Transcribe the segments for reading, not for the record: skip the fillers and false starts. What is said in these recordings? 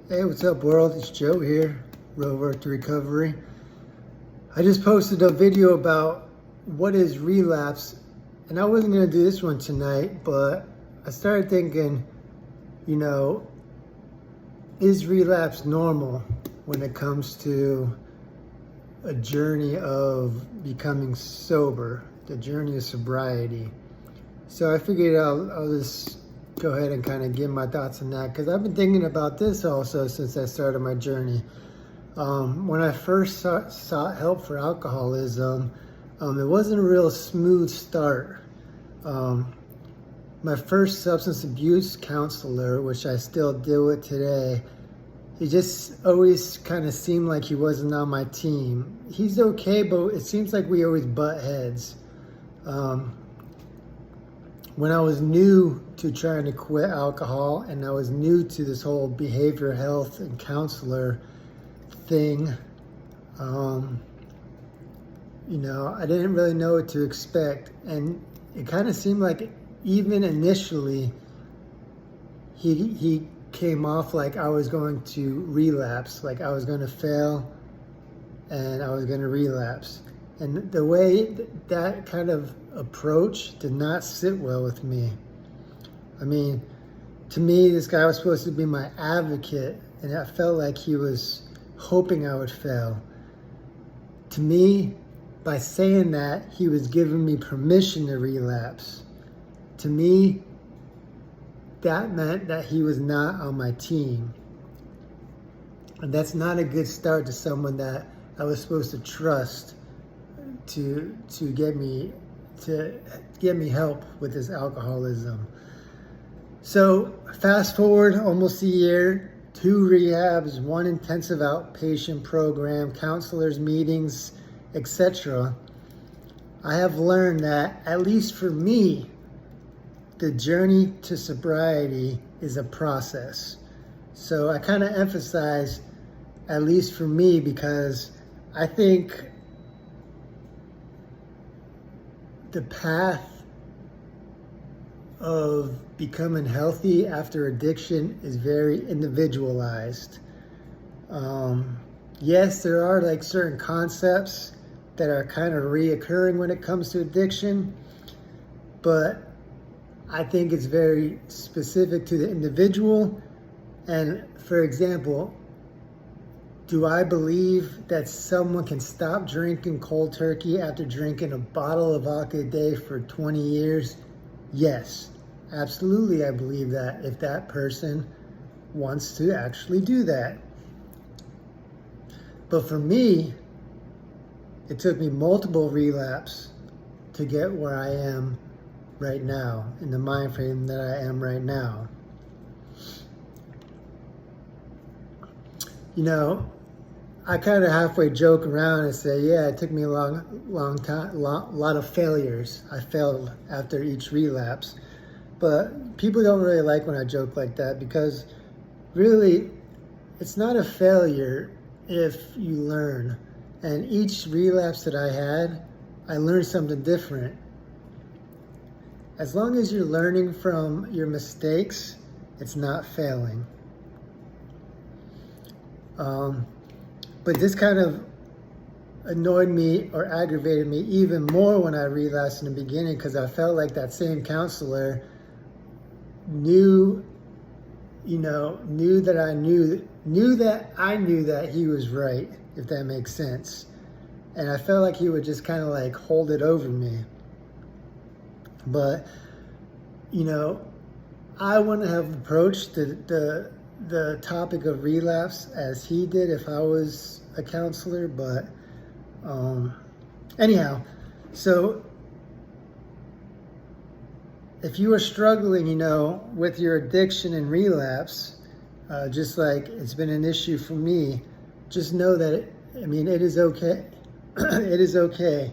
Hey, what's up, world? It's Joe here, Rover to Recovery. I just posted a video about what is relapse, and I wasn't going to do this one tonight, but I started thinking, you know, is relapse normal when it comes to a journey of becoming sober, the journey of sobriety? So I figured I'll just go ahead and kind of give my thoughts on that, because I've been thinking about this also since I started my journey. When I first sought help for alcoholism, it wasn't a real smooth start. My first substance abuse counselor, which I still deal with today, he just always kind of seemed like he wasn't on my team. He's okay, but it seems like we always butt heads. When I was new to trying to quit alcohol, and I was new to this whole behavioral health and counselor thing, I didn't really know what to expect. And it kind of seemed like even initially, he came off like I was going to relapse, like I was going to fail and I was going to relapse. And the way that kind of approach did not sit well with me. I mean, to me, this guy was supposed to be my advocate, and I felt like he was hoping I would fail. To me, by saying that, he was giving me permission to relapse. To me, that meant that he was not on my team. And that's not a good start to someone that I was supposed to trust to get me help with this alcoholism. So fast forward almost a year, 2 rehabs, 1 intensive outpatient program, counselors meetings, etc. I have learned that, at least for me, the journey to sobriety is a process. So I kind of emphasize, at least for me, because I think the path of becoming healthy after addiction is very individualized. Yes, there are like certain concepts that are kind of reoccurring when it comes to addiction, but I think it's very specific to the individual. And for example, do I believe that someone can stop drinking cold turkey after drinking a bottle of vodka a day for 20 years? Yes, absolutely, I believe that, if that person wants to actually do that. But for me, it took me multiple relapses to get where I am right now, in the mind frame that I am right now. You know, I kind of halfway joke around and say, yeah, it took me a long time, lot of failures. I failed after each relapse. But people don't really like when I joke like that, because really, it's not a failure if you learn. And each relapse that I had, I learned something different. As long as you're learning from your mistakes, it's not failing. But this kind of annoyed me or aggravated me even more when I relapsed in the beginning, because I felt like that same counselor knew that I knew that he was right, if that makes sense. And I felt like he would just kind of like hold it over me. But, I wouldn't have approached the topic of relapse as he did if I was a counselor. But anyhow, so if you are struggling, with your addiction and relapse, just like it's been an issue for me, just know that it is okay. It is okay.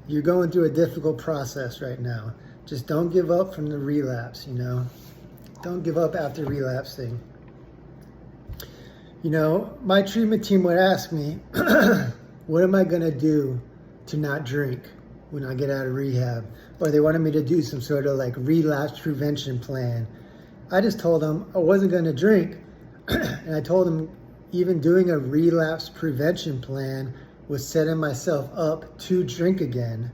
You're going through a difficult process right now. Just don't give up from the relapse, Don't give up after relapsing. My treatment team would ask me, what am I going to do to not drink when I get out of rehab? Or they wanted me to do some sort of like relapse prevention plan. I just told them I wasn't going to drink. And I told him even doing a relapse prevention plan was setting myself up to drink again.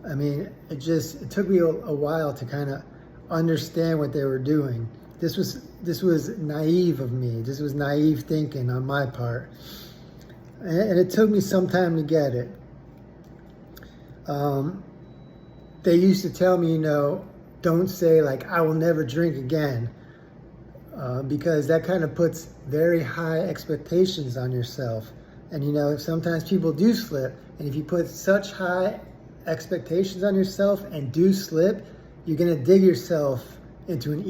I mean, it took me a while to kind of understand what they were doing. This was naive of me. This was naive thinking on my part. And it took me some time to get it. They used to tell me, don't say like, I will never drink again, because that kind of puts very high expectations on yourself. And sometimes people do slip. And if you put such high expectations on yourself and do slip, you're going to dig yourself into an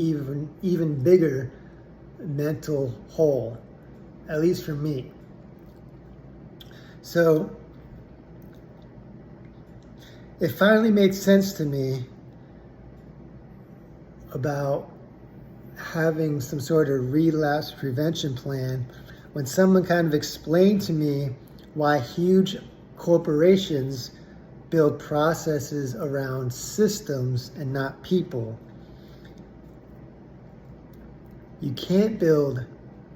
even bigger mental hole, at least for me. So it finally made sense to me about having some sort of relapse prevention plan when someone kind of explained to me why huge corporations build processes around systems and not people. You can't build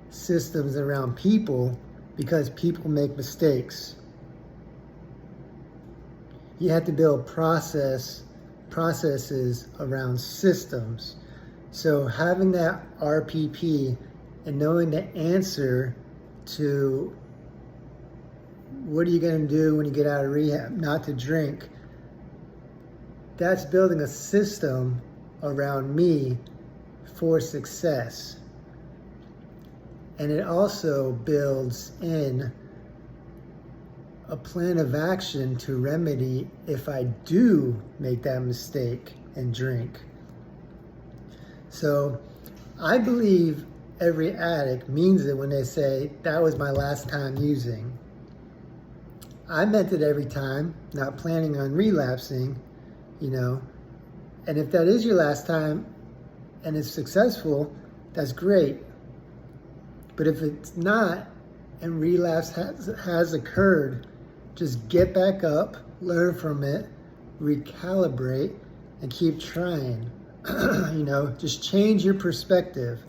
systems around people because people make mistakes. You have to build processes around systems. So having that RPP and knowing the answer to what are you going to do when you get out of rehab, not to drink, that's building a system around me for success. And it also builds in a plan of action to remedy if I do make that mistake and drink. So I believe every addict means it when they say, that was my last time using. I meant it every time, not planning on relapsing, And if that is your last time and it's successful, that's great. But if it's not and relapse has occurred, just get back up, learn from it, recalibrate, and keep trying. Just change your perspective.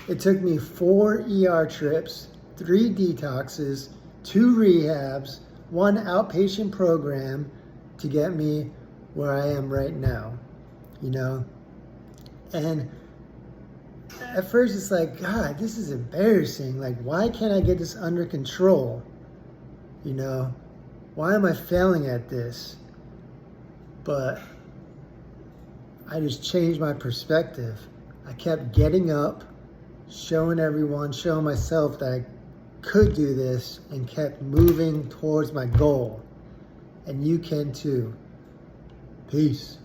It took me 4 ER trips, 3 detoxes, 2 rehabs, 1 outpatient program to get me where I am right now, And at first it's like, God, this is embarrassing. Like, why can't I get this under control? Why am I failing at this? But I just changed my perspective. I kept getting up, showing myself that I could do this, and kept moving towards my goal. And you can too. Peace.